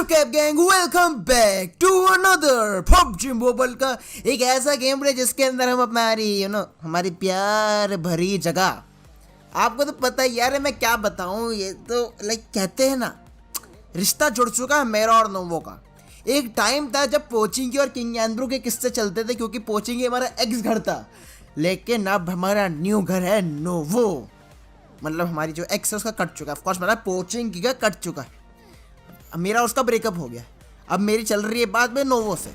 Cap gang, welcome back to another PUBG mobile का एक ऐसा गेम प्ले जिसके अंदर हम हमारी हमारी प्यार भरी जगह, आपको तो पता ही यार, मैं क्या बताऊं, ये तो कहते हैं ना, रिश्ता जुड़ चुका है मेरा और नोवो का। एक टाइम था जब पोचिंगी और किंग एंड्रू के किस्से चलते थे, क्योंकि पोचिंगी हमारा एक्स घर था, लेकिन अब हमारा न्यू घर है नोवो। मतलब हमारी जो एक्स है उसका कट चुका है, ऑफकोर्स मतलब पोचिंगी का कट चुका है, मेरा उसका ब्रेकअप हो गया। अब मेरी चल रही है बात में नोवो से।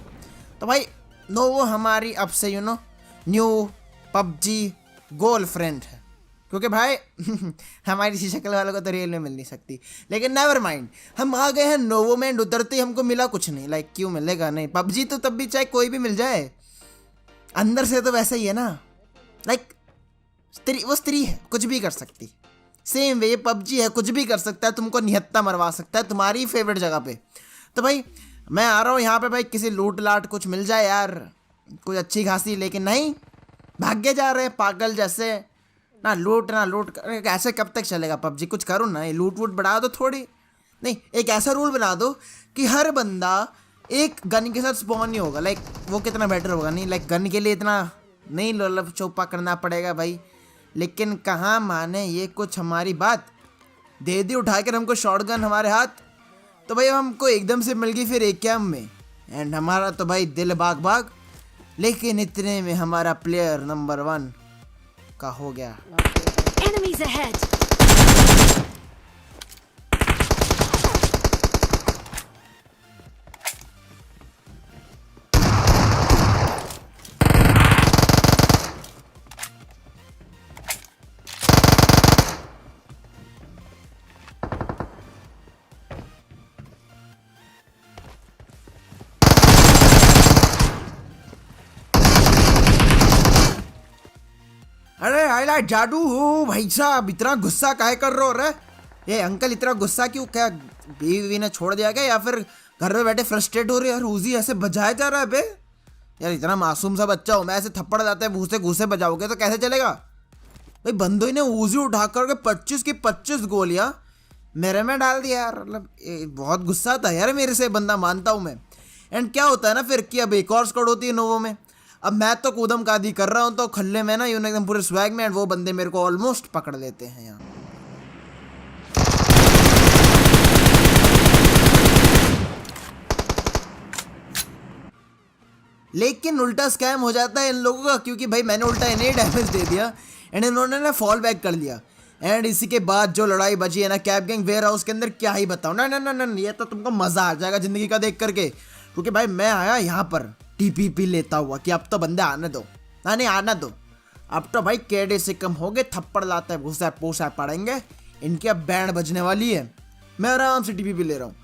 तो भाई नोवो हमारी अब से न्यू पबजी गर्लफ्रेंड है, क्योंकि भाई हमारी इसी शक्ल वालों को तो रियल में मिल नहीं सकती। लेकिन नेवर माइंड, हम आ गए हैं नोवो में। उतरते ही हमको मिला कुछ नहीं, क्यों मिलेगा नहीं, पबजी तो तब भी चाहे कोई भी मिल जाए, अंदर से तो वैसा ही है ना, वो स्त्री है, कुछ भी कर सकती। सेम वे ये पबजी है, कुछ भी कर सकता है, तुमको निहत्ता मरवा सकता है तुम्हारी फेवरेट जगह पे। तो भाई मैं आ रहा हूँ यहाँ पे, भाई किसी लूट लाट कुछ मिल जाए यार, कुछ अच्छी खासी। लेकिन नहीं, भाग्य जा रहे हैं पागल जैसे, ना लूट ऐसे कब तक चलेगा पबजी। कुछ करो ना, ये लूट वूट बढ़ा दो थोड़ी। नहीं, एक ऐसा रूल बना दो कि हर बंदा एक गन के साथ स्पॉन नहीं होगा। वो कितना बेटर होगा। नहीं गन के लिए इतना नहीं लोलप चौपा करना पड़ेगा भाई। लेकिन कहाँ माने ये कुछ हमारी बात, दे दी उठाकर हमको शॉटगन हमारे हाथ। तो भाई हमको एकदम से मिल गई फिर एक कैम में, एंड हमारा तो भाई दिल बाग बाग। लेकिन इतने में हमारा प्लेयर नंबर 1 का हो गया। Enemies ahead. अरे हाईलाइट जादू हो भाई साहब, इतना गुस्सा काहे कर रहे हो रे? ये अंकल इतना गुस्सा क्यों? क्या बीवी ने छोड़ दिया क्या, या फिर घर में बैठे फ्रस्ट्रेट हो रहे? यार उजी ऐसे बजाया जा रहा है बे। यार इतना मासूम सा बच्चा हो, मैं ऐसे थप्पड़ जाते हैं घूसे घूसे बजाओगे तो कैसे चलेगा भाई? बंदों ने उजी उठा कर 25 की 25 गोलियां मेरे में डाल दिया यार। मतलब बहुत गुस्सा था यार मेरे से बंदा, मानता हूँ मैं। एंड क्या होता है ना फिर कि अब एक और स्क्वाड होती है नोवो में। अब मैं तो कूदम कादी कर रहा हूँ तो खल्ले में ना एकदम पूरे स्वैग में, वो बंदे मेरे को ऑलमोस्ट पकड़ लेते हैं यहाँ। लेकिन उल्टा स्कैम हो जाता है इन लोगों का, क्योंकि भाई मैंने उल्टा इन्हें डैमेज दे दिया एंड इन्होंने ना फॉल बैक कर लिया। एंड इसी के बाद जो लड़ाई बची है ना कैप गैंग वेयर हाउस के अंदर, क्या ही बताऊं ना ना ना ना, ये तो तुमको मजा आ जाएगा जिंदगी का देख करके। क्योंकि भाई मैं आया यहाँ पर टीपीपी लेता हुआ कि अब तो बंदे आने दो, ना नहीं आना दो। अब तो भाई केडे से कम हो गए, थप्पड़ लाते हैं घुसा पोसा पड़ेंगे, इनकी अब बैंड बजने वाली है। मैं आराम से टीपीपी ले रहा हूँ।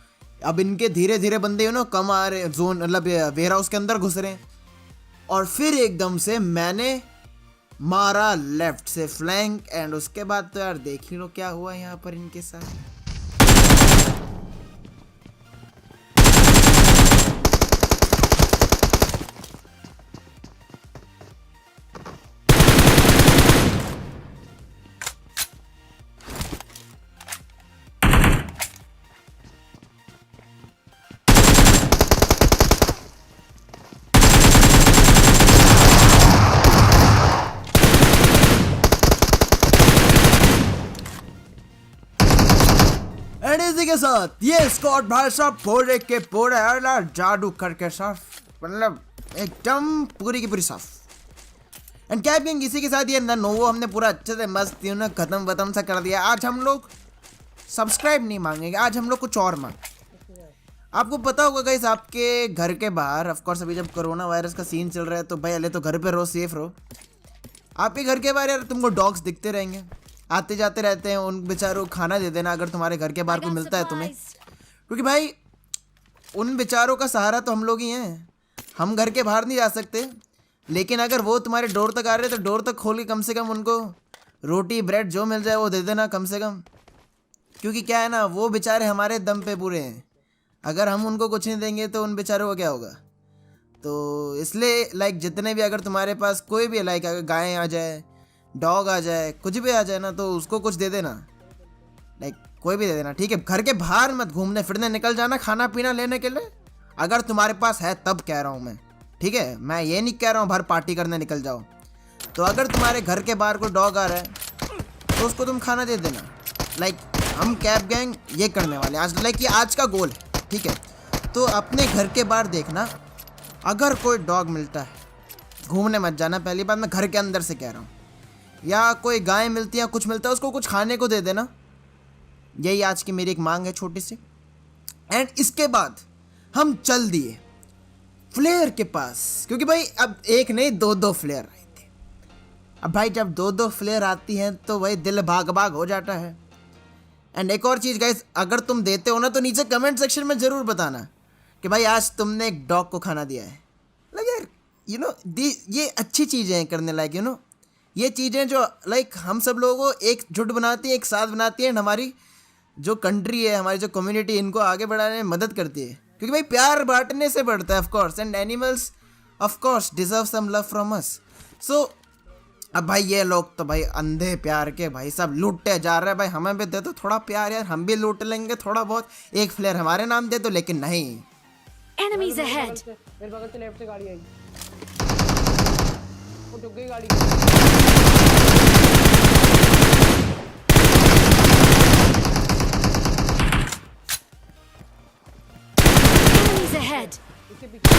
अब इनके धीरे धीरे बंदे कम आ रहे, जोन मतलब वेयर हाउस के अंदर घुस रहे हैं। और फिर एकदम से मैंने मारा लेफ्ट से फ्लैंक, एंड उसके बाद तो यार देख ही लो क्या हुआ यहाँ पर इनके साथ। एंड इसी के साथ ये स्कॉट भाई साहब पूरे के पूरे जादू करके साफ, मतलब एकदम पूरी की पूरी साफ। एंड कैप गैंग इसी के साथ ये नोवो हमने पूरा अच्छे से मस्त खत्म वतम सा कर दिया। आज हम लोग सब्सक्राइब नहीं मांगेंगे, आज हम लोग कुछ और मांग। आपको पता होगा गाइस, आपके घर के बाहर, ऑफ कोर्स अभी जब कोरोना वायरस का सीन चल रहा है तो भाई पहले तो घर पे रहो, सेफ रहो। आपके घर के बाहर यार तुमको डॉग्स दिखते रहेंगे, आते जाते रहते हैं, उन बेचारों को खाना दे देना अगर तुम्हारे घर के बाहर कोई मिलता है तुम्हें। क्योंकि भाई उन बेचारों का सहारा तो हम लोग ही हैं, हम घर के बाहर नहीं जा सकते। लेकिन अगर वो तुम्हारे डोर तक आ रहे हैं तो डोर तक खोल के कम से कम उनको रोटी ब्रेड जो मिल जाए वो दे देना कम से कम। क्योंकि क्या है ना, वो बेचारे हमारे दम पे पूरे हैं, अगर हम उनको कुछ नहीं देंगे तो उन बेचारों को क्या होगा। तो इसलिए जितने भी, अगर तुम्हारे पास कोई भी अगर गाय आ जाए, डॉग आ जाए, कुछ भी आ जाए ना, तो उसको कुछ दे देना। लाइक कोई भी दे देना, ठीक है। घर के बाहर मत घूमने फिरने निकल जाना खाना पीना लेने के लिए, अगर तुम्हारे पास है तब कह रहा हूँ मैं, ठीक है। मैं ये नहीं कह रहा हूँ बाहर पार्टी करने निकल जाओ। तो अगर तुम्हारे घर के बाहर कोई डॉग आ रहा है तो उसको तुम खाना दे देना। लाइक हम कैब गैंग ये करने वाले आज, लाइक ये आज का गोल है, ठीक है। तो अपने घर के बाहर देखना, अगर कोई डॉग मिलता है घूमने मत जाना, पहली बात मैं घर के अंदर से कह रहा हूँ। या कोई गाय मिलती है कुछ मिलता है उसको कुछ खाने को दे देना, यही आज की मेरी एक मांग है छोटी सी। एंड इसके बाद हम चल दिए फ्लेयर के पास, क्योंकि भाई अब एक नहीं दो फ्लेयर आए थे। अब भाई जब दो फ्लेयर आती हैं तो भाई दिल भाग भाग हो जाता है। एंड एक और चीज़ गाइस, अगर तुम देते हो ना तो नीचे कमेंट सेक्शन में ज़रूर बताना कि भाई आज तुमने एक डॉग को खाना दिया है। लाइक यार यू नो ये अच्छी चीज़ें हैं करने लायक, यू नो ये चीज़ें जो लाइक हम सब लोगों को एकजुट बनाती हैं, एक साथ बनाती हैं, हमारी जो कंट्री है, हमारी जो कम्युनिटी, इनको आगे बढ़ाने में मदद करती है। क्योंकि भाई प्यार बांटने से बढ़ता है of course, and animals of course deserve some love from us. So अब भाई ये लोग तो भाई अंधे प्यार के भाई सब लूटते जा रहे हैं। भाई हमें भी दे दो थोड़ा प्यार यार, हम भी लूट लेंगे थोड़ा बहुत, एक फ्लेयर हमारे नाम दे दो। लेकिन नहीं, Enemies ahead. मेरे बगल से लेफ्ट से गाड़ी आई, वो ठुक गई गाड़ी। Enemies ahead. इसके पीछे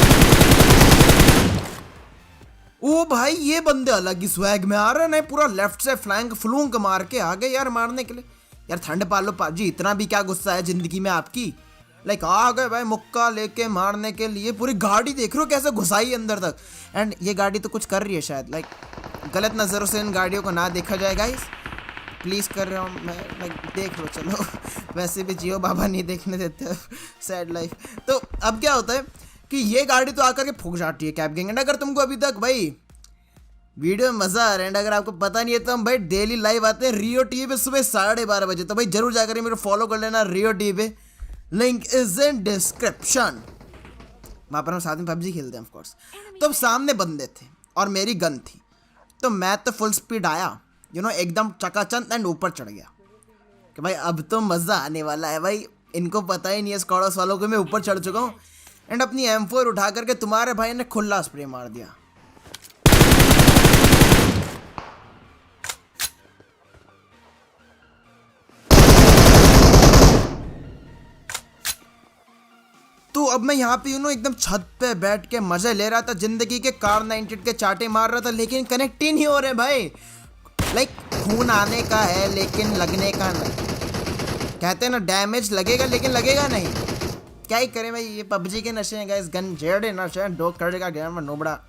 ओ भाई ये बंदे अलग ही स्वैग में आ रहे हैं, पूरा लेफ्ट से फ्लैंक फ्लूंक मार के आ गए यार मारने के लिए। यार ठंड पालो पाजी, इतना भी क्या गुस्सा है जिंदगी में आपकी। लाइक आ गए भाई मुक्का लेके मारने के लिए, पूरी गाड़ी देख रहे हो कैसे घुसाई अंदर तक। एंड ये गाड़ी तो कुछ कर रही है शायद, लाइक गलत नज़रों से इन गाड़ियों को ना देखा जाए गाइस, प्लीज़ कर रहा हूँ मैं, लाइक देख लो चलो वैसे भी जियो बाबा नहीं देखने देते सैड लाइफ। तो अब क्या होता है कि ये गाड़ी तो आकर के फूक जाती है कैब गैंग। एंड अगर तुमको अभी तक भाई वीडियो में मज़ा आ रहा है, एंड अगर आपको पता नहीं है तो हम भाई डेली लाइव आते हैं रियो टीवी पे सुबह 12:30 बजे। तो भाई जरूर जाकर मेरे फॉलो कर लेना रियो टीवी पे, लिंक इज इन डिस्क्रिप्शन। वहाँ पर हम साथ में पबजी खेलते हैं ऑफ कोर्स। तो अब सामने बंदे थे और मेरी गन थी, तो मैं तो फुल स्पीड आया, यू नो एकदम चकाचंद, एंड ऊपर चढ़ गया कि भाई अब तो मज़ा आने वाला है। भाई इनको पता ही नहीं है स्क्वाड्स वालों को मैं ऊपर चढ़ चुका हूँ। एंड अपनी M4 उठा करके तुम्हारे भाई ने खुला स्प्रे मार दिया। तो अब मैं यहाँ पे एकदम छत पे बैठ के मजे ले रहा था जिंदगी के, कार 98 के चाटे मार रहा था, लेकिन कनेक्ट ही नहीं हो रहे भाई। लाइक खून आने का है लेकिन लगने का नहीं। कहते हैं ना डैमेज लगेगा लेकिन लगेगा नहीं। क्या ही करें भाई, ये पबजी के नशे हैं गाइस, गन जेड़े नशे हैं, डॉग करेगा गेम में नोबड़ा।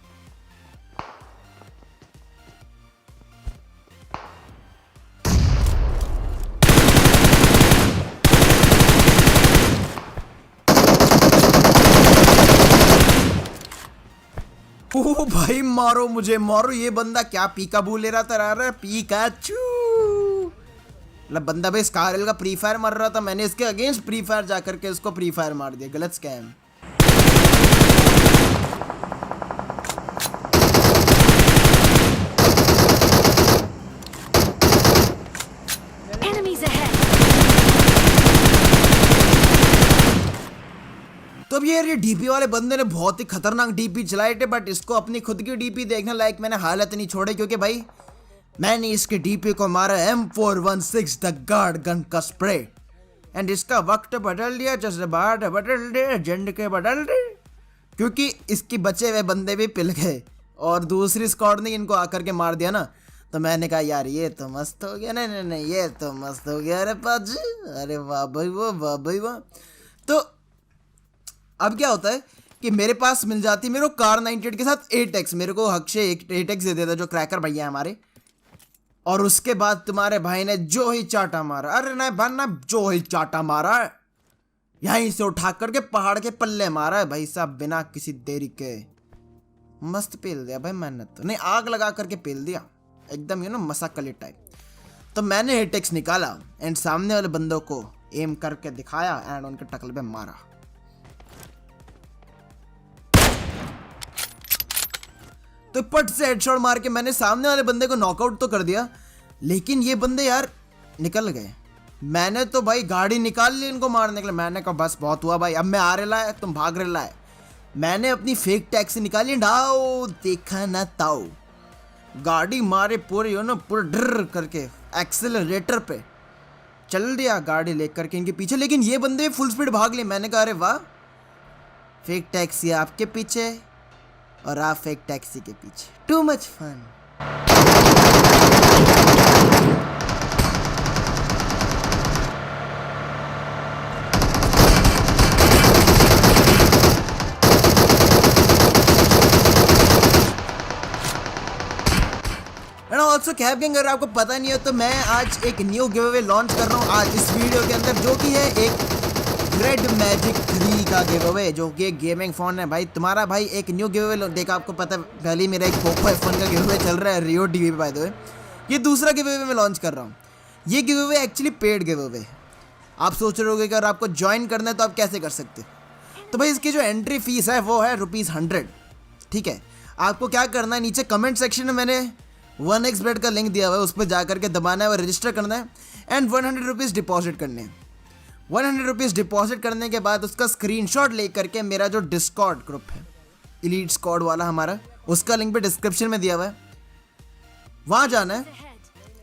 ओ भाई मारो मुझे मारो, ये बंदा क्या पीकाबू ले रहा था, पीकाचू। मतलब बंदा भाई स्कारल का प्री फायर मार रहा था, मैंने इसके अगेंस्ट प्री फायर जाकर के इसको प्री फायर मार दिया, गलत स्कैम। Enemies ahead. तो अब ये डीपी वाले बंदे ने बहुत ही खतरनाक डीपी चलाई थे, बट इसको अपनी खुद की डीपी देखना लायक मैंने हालत नहीं छोड़े, क्योंकि भाई मैंने इसके डीपी को मारा M416 द गार्ड गन का स्प्रे। एंड इसका वक्त बदल दिया, जज्बात बदल दे, एजेंडे के बदल दे, क्योंकि इसके बचे हुए बंदे भी पिल गए और दूसरी स्क्वाड ने इनको आकर के मार दिया ना। तो मैंने कहा यार ये तो मस्त हो गया, नहीं ये तो मस्त हो गया, अरे पाजी, अरे वाह भाई वाह, वाह भाई वाह। तो अब क्या होता है कि मेरे पास मिल जाती मेरे को कार 98 के साथ 8x, मेरे को अक्षय 8x दे देता जो क्रैकर भैया हमारे। और उसके बाद तुम्हारे भाई ने जो ही चाटा मारा, अरे नहीं भाई जो ही चाटा मारा, यहीं से उठा करके पहाड़ के पल्ले मारा है भाई साहब, बिना किसी देरी के मस्त पेल दिया भाई मैंने, तो नहीं आग लगा करके पेल दिया एकदम, मसाकली टाइप। तो मैंने 8x निकाला एंड सामने वाले बंदों को एम करके दिखाया एंड उनके टकल पे मारा। तो पट से हेडशॉट मार के मैंने सामने वाले बंदे को नॉकआउट तो कर दिया, लेकिन ये बंदे यार निकल गए। मैंने तो भाई गाड़ी निकाल ली इनको मारने के लिए। मैंने कहा बस बहुत हुआ भाई, अब मैं आ रहा है, तुम भाग रहा है। मैंने अपनी फेक टैक्सी निकाली, डाओ देखा ना ताओ, गाड़ी मारे पूरी हो ना, पूरा डर करके एक्सेलरेटर पे चल दिया गाड़ी लेकर के इनके पीछे। लेकिन ये बंदे फुल स्पीड भाग लिए। मैंने कहा अरे वाह, फेक टैक्सी आपके पीछे और आप फेक टैक्सी के पीछे, too much fun. And also cab gang, अगर आपको पता नहीं है तो मैं आज एक न्यू गिव अवे लॉन्च कर रहा हूँ आज इस वीडियो के अंदर, जो कि है एक रेड मैजिक 3 का गिव अवे, जो कि एक गेमिंग फोन है भाई। तुम्हारा भाई एक न्यू गिव अवे देखा, आपको पता पहले ही मेरा एक पोको F1 का गिव अवे चल रहा है रियो टीवी पे बाय द वे। ये दूसरा गिव अवे मैं लॉन्च कर रहा हूँ। ये give away actually paid give away. आप सोच रहे होगे कि अगर आपको ज्वाइन करना है तो आप कैसे कर सकते हो। तो भाई इसकी जो एंट्री फीस है वो है ₹100। ठीक है, आपको क्या करना है, नीचे कमेंट सेक्शन में मैंने 1xbet का लिंक दिया हुआ है, उस पर जा करके दबाना है और रजिस्टर करना है एंड 100 रुपीज़ डिपॉजिट करने हैं। 100 रुपीज़ डिपॉजिट करने के बाद उसका स्क्रीनशॉट ले करके मेरा जो डिस्कॉर्ड ग्रुप है एलीट स्क्वाड वाला हमारा, उसका लिंक भी डिस्क्रिप्शन में दिया हुआ है, वहाँ जाना है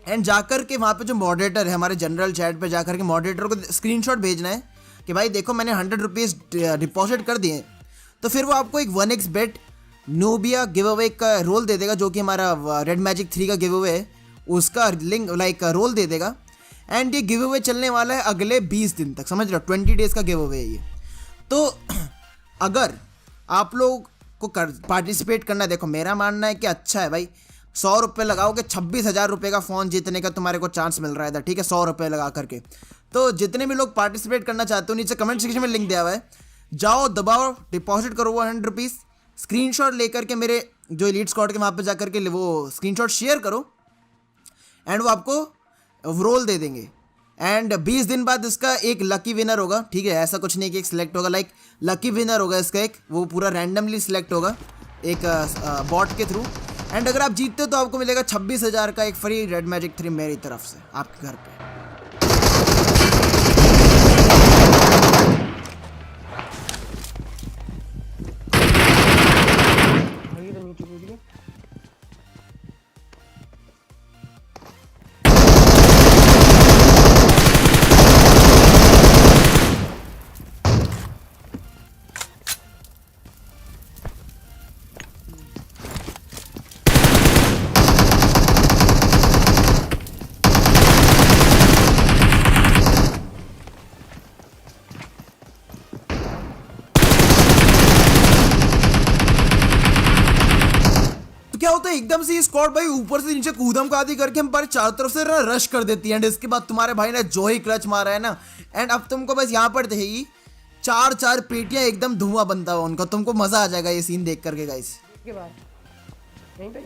एंड जाकर के वहाँ पे जो मॉडरेटर है हमारे जनरल चैट पे जाकर के मॉडरेटर को स्क्रीनशॉट भेजना है कि भाई देखो मैंने 100 रुपीज़ डिपॉजिट कर दिए। तो फिर वो आपको एक 1xbet नूबिया गिव अवे का रोल दे देगा, जो कि हमारा रेड मैजिक 3 का गिव अवे है, उसका लिंक लाइक रोल दे देगा। एंड ये गिव अवे चलने वाला है अगले 20 दिन तक, समझ रहे हो, 20 डेज़ का गिव अवे है ये। तो अगर आप लोग को पार्टिसिपेट करना है, देखो मेरा मानना है कि अच्छा है भाई, 100 रुपये लगाओगे 26,000 रुपये का फ़ोन जीतने का तुम्हारे को चांस मिल रहा है इधर, ठीक है, 100 रुपये लगा करके। तो जितने भी लोग पार्टिसिपेट करना चाहते हो नीचे कमेंट सेक्शन में लिंक दिया हुआ है, जाओ दबाओ, डिपॉजिट करो 100 रुपीज़, स्क्रीनशॉट लेकर के मेरे जो एलीट स्क्वाड के वहाँ पे जाकर के वो स्क्रीनशॉट शेयर करो एंड वो आपको रोल दे देंगे। एंड 20 दिन बाद इसका एक लकी विनर होगा, ठीक है, ऐसा कुछ नहीं कि एक सिलेक्ट होगा, लाइक लकी विनर होगा इसका एक, वो पूरा रैंडमली सिलेक्ट होगा एक बॉट के थ्रू। एंड अगर आप जीतते हो तो आपको मिलेगा 26,000 का एक फ्री रेड मैजिक 3 मेरी तरफ से आपके घर पे। भाई तो नीचे कूद गया। तो क्या होता है एकदम से ये स्क्वाड भाई ऊपर से नीचे कूदम कादी करके हमारे चारों तरफ से रश कर देती है। एंड इसके बाद तुम्हारे भाई ने जो ही क्लच मारा है ना, एंड अब तुमको बस यहाँ पर देगी 4 पेटियां, एकदम धुआं बनता हुआ उनका, तुमको मजा आ जाएगा ये सीन देख करके गाइस। इसके बाद यहीं पे।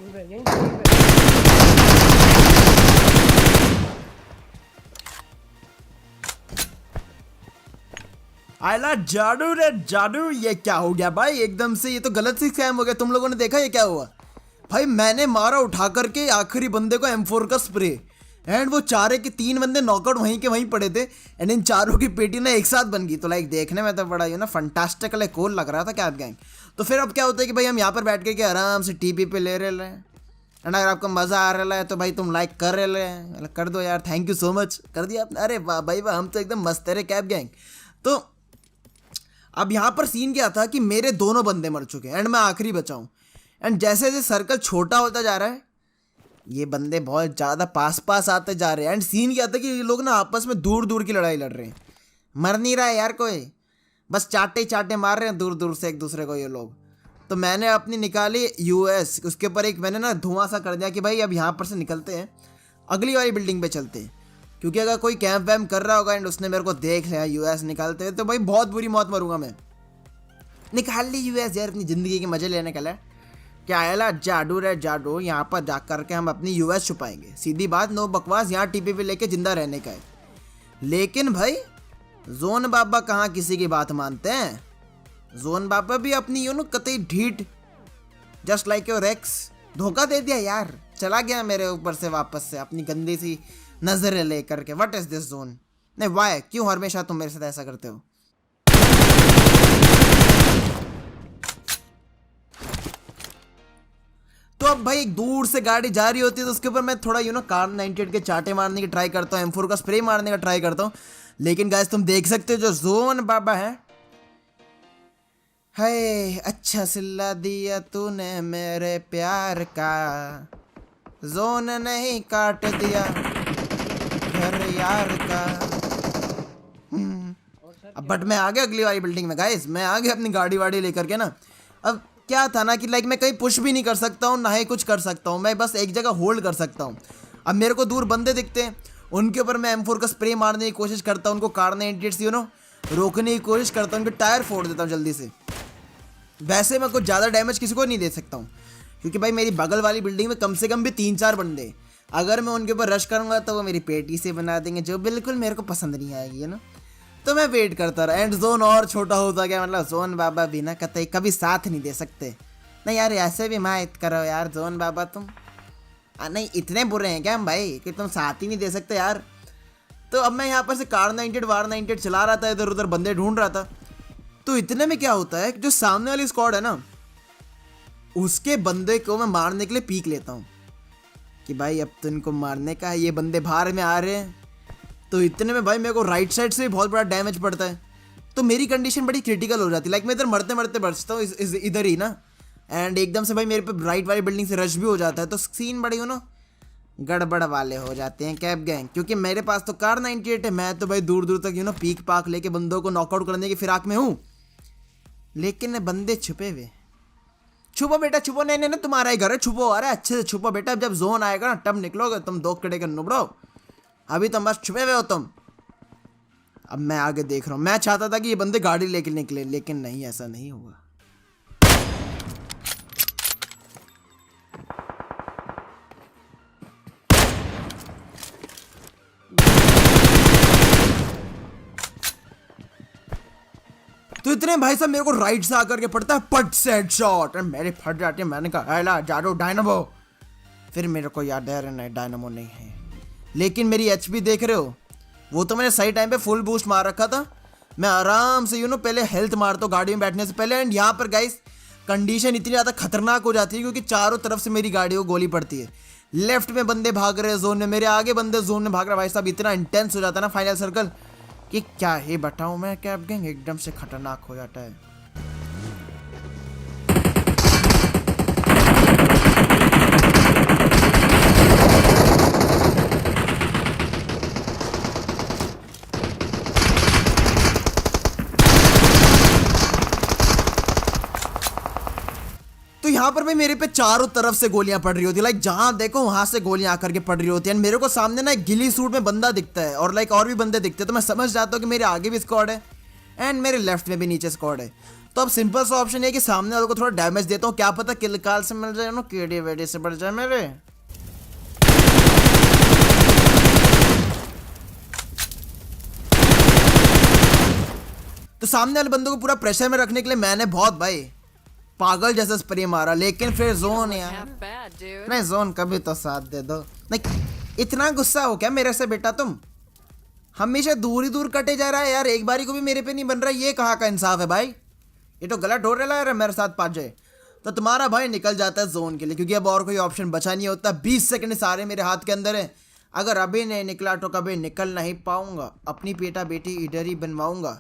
आयला जादू रे जादू, ये क्या हो गया भाई एकदम से, ये तो गलत सी स्कैम हो गया। तुम लोगों ने देखा ये क्या हुआ भाई, मैंने मारा उठा करके आखिरी बंदे को M4 का स्प्रे, एंड वो 3 बंदे नॉकआउट वहीं के वहीं पड़े थे, एंड इन चारों की पेटी ना एक साथ बन गई। तो लाइक देखने में तो बड़ा ना फंटास्टिकल कोल लग रहा था कैब गैंग। तो फिर अब क्या होता है कि भाई हम यहाँ पर बैठ के आराम से टीपी पे ले रहे हैं, एंड अगर आपको मज़ा आ रहा है तो भाई तुम लाइक कर रहे हैं, कर दो यार, थैंक यू सो मच, कर दिया आपने, अरे वाह भाई वाह, हम तो एकदम मस्त है कैब गैंग। तो अब यहाँ पर सीन क्या था कि मेरे दोनों बंदे मर चुके हैं एंड मैं आखिरी बचा हूँ। एंड जैसे जैसे सर्कल छोटा होता जा रहा है, ये बंदे बहुत ज़्यादा पास आते जा रहे हैं। एंड सीन क्या था कि ये लोग ना आपस में दूर दूर की लड़ाई लड़ रहे हैं, मर नहीं रहा है यार कोई, बस चाटे मार रहे हैं दूर दूर से एक दूसरे को ये लोग। तो मैंने अपनी निकाली US, उसके ऊपर एक मैंने ना धुआं सा कर दिया कि भाई अब यहाँ पर से निकलते हैं, अगली वाली बिल्डिंग पे चलते हैं, क्योंकि अगर कोई कैंप वैम्प कर रहा होगा एंड उसने मेरे को देख लिया US निकालते हुए तो भाई बहुत बुरी मौत मरूंगा मैं। निकाल ली US यार अपनी ज़िंदगी के मज़े लेने के लिए, क्या आयला जादू रे जादू, यहाँ पर जा करके हम अपनी US छुपाएंगे, सीधी बात, नो बकवास, यहाँ टीपी पे लेके जिंदा रहने का है। लेकिन भाई जोन बाबा कहाँ किसी की बात मानते हैं, जोन बाबा भी अपनी कतई ढीठ, जस्ट लाइक योर एक्स, धोखा दे दिया यार, चला गया मेरे ऊपर से वापस से अपनी गंदी सी नजरें लेकर के। What is this zone. नहीं वाई, क्यों हमेशा तुम मेरे साथ ऐसा करते हो? तो अब भाई दूर से गाड़ी जा रही होती है तो उसके ऊपर मैं थोड़ा कार 98 के चाटे मारने की ट्राई करता हूँ, M4 का स्प्रे मारने का ट्राई करता हूँ। लेकिन गाइस तुम देख सकते हो जो जोन बाबा है, हाय अच्छा सिला दिया तूने मेरे प्यार का, जोन नहीं काट दिया घर यार का। अब बट मैं आ गया अगली वाली बिल्डिंग में गाइस, मैं आ गया अपनी गाड़ी वाड़ी लेकर के ना। अब क्या था ना कि लाइक मैं कहीं पुश भी नहीं कर सकता हूँ, ना ही कुछ कर सकता हूँ, मैं बस एक जगह होल्ड कर सकता हूँ। अब मेरे को दूर बंदे दिखते हैं, उनके ऊपर मैं M4 का स्प्रे मारने की कोशिश करता हूँ, उनको कार 98 से रोकने की कोशिश करता हूँ, उनके टायर फोड़ देता हूँ जल्दी से। वैसे मैं कुछ ज़्यादा डैमेज किसी को नहीं दे सकता हूँ, क्योंकि भाई मेरी बगल वाली बिल्डिंग में कम से कम भी 3-4 बंदे, अगर मैं उनके ऊपर रश करूँगा तो वो मेरी पेटी से बना देंगे, जो बिल्कुल मेरे को पसंद नहीं आएगी, है ना। तो मैं वेट करता रहा, एंड जोन और छोटा होता गया। मतलब जोन बाबा भी ना कतई कभी साथ नहीं दे सकते। नहीं यार ऐसे भी मत करो यार जोन बाबा, तुम नहीं इतने बुरे हैं क्या हम भाई कि तुम साथ ही नहीं दे सकते यार। तो अब मैं यहाँ पर से कार 98 वार 98 चला रहा था, इधर उधर बंदे ढूंढ रहा था। तो इतने में क्या होता है, जो सामने वाली स्क्वाड है ना, उसके बंदे को मैं मारने के लिए पीक लेता हूँ कि भाई अब तो इनको मारने का है, ये बंदे बाहर में आ रहे हैं। तो इतने में भाई मेरे को राइट साइड से भी बहुत बड़ा डैमेज पड़ता है, तो मेरी कंडीशन बड़ी क्रिटिकल हो जाती है। लाइक मैं इधर मरते मरते बचता हूँ इधर ही ना, एंड एकदम से भाई मेरे पे राइट वाली बिल्डिंग से रश भी हो जाता है। तो सीन बड़ी गड़बड़ वाले हो जाते हैं कैब गैंग, क्योंकि मेरे पास तो कार 98 है, मैं तो भाई दूर दूर तक पीक पाक लेके बंदों को नॉकआउट करने की फिराक में हूँ। लेकिन बंदे छुपे हुए, छुपो बेटा छुपो, नहीं नहीं तुम्हारा ही घर है, छुपो, अरे अच्छे से छुपो बेटा, जब जोन आएगा ना तब निकलोगे तुम 2 कड़े के नुबड़ो, अभी तुम बस छुपे हुए हो तुम। अब मैं आगे देख रहा हूँ, मैं चाहता था कि ये बंदे गाड़ी लेके निकले, लेकिन नहीं, ऐसा नहीं हुआ। तो इतने भाई साहब मेरे को राइट से आकर के पड़ता है पट से हेडशॉट, और मेरे फट जाते हैं। मैंने कहा हेला जादू डायनामो, फिर मेरे को याद है नहीं डायनामो नहीं है। लेकिन मेरी एचपी देख रहे हो, वो तो मैंने सही टाइम पे फुल बूस्ट मार रखा था। मैं आराम से पहले हेल्थ मारता हूँ गाड़ी में बैठने से पहले। एंड यहाँ पर गाइस कंडीशन इतनी ज़्यादा खतरनाक हो जाती है क्योंकि चारों तरफ से मेरी गाड़ी को गोली पड़ती है। लेफ्ट में बंदे भाग रहे हैं जोन में, मेरे आगे बंदे जोन में भाग रहे हैं। भाई साहब इतना इंटेंस हो जाता है ना फाइनल सर्कल कि क्या ही बताऊँ मैं, कैब गैंग एकदम से खतरनाक हो जाता है। तो यहाँ पर भाई मेरे पे चारों तरफ से गोलियां पड़ रही होती है, लाइक जहां देखो वहां से गोलियां आकर के पड़ रही होती है। मेरे को सामने ना एक गिली सूट में बंदा दिखता है और लाइक और भी बंदे दिखते हैं, तो मैं समझ जाता हूँ कि मेरे आगे भी स्क्वाड है एंड मेरे लेफ्ट में भी नीचे स्क्वाड है। तो अब सिंपल सा ऑप्शन है कि सामने वाले को थोड़ा डैमेज देता हूँ, क्या पता किल काल से मिल जाए, केडी वेडी से बढ़ जाए मेरे। तो सामने वाले बंदों को पूरा प्रेशर में रखने के लिए मैंने बहुत भाई पागल जैसा स्प्रे मारा, लेकिन फिर जोन यार नहीं, जोन कभी तो साथ दे दो। नहीं इतना गुस्सा हो क्या मेरे से बेटा, तुम हमेशा दूर ही दूर कटे जा रहा है यार, एक बारी को भी मेरे पे नहीं बन रहा, ये कहाँ का इंसाफ है भाई, ये तो गलत हो रहा है। मेरे साथ पाँच जाए तो तुम्हारा भाई निकल जाता है जोन के लिए, क्योंकि अब और कोई ऑप्शन बचा नहीं होता। 20 सेकंड सारे मेरे हाथ के अंदर है, अगर अभी नहीं निकला तो कभी निकल नहीं पाऊंगा, अपनी बेटा बेटी इधर ही बनवाऊंगा।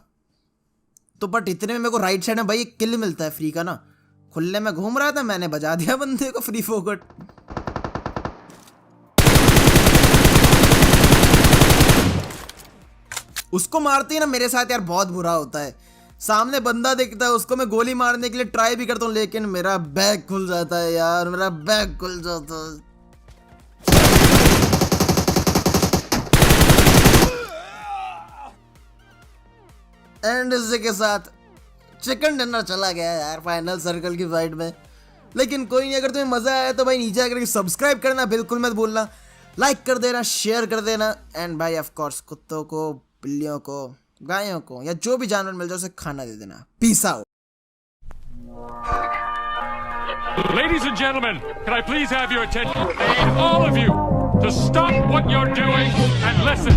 तो बट इतने में मेरे को राइट साइड में भाई एक किल मिलता है फ्री का ना, खुले में घूम रहा था, मैंने बजा दिया बंदे को फ्री फोकट। उसको मारते ही ना मेरे साथ यार बहुत बुरा होता है, सामने बंदा दिखता है उसको मैं गोली मारने के लिए ट्राई भी करता हूँ, लेकिन मेरा बैग खुल जाता है यार, मेरा बैग खुल जाता है। एंड इसी के साथ चिकन डिनर चला गया यार फाइनल सर्कल की फाइट में। लेकिन कोई नहीं, अगर तुम्हें मजा आया तो भाई नीचे आकर सब्सक्राइब करना बिल्कुल मत भूलना, लाइक कर देना, शेयर कर देना, एंड भाई ऑफ कोर्स कुत्तों को, बिल्लियों को, गायों को या जो भी जानवर मिल जाए उसे खाना दे देना। Peace out. Ladies and gentlemen, can I please have your attention? I need all of you to stop what you're doing and listen.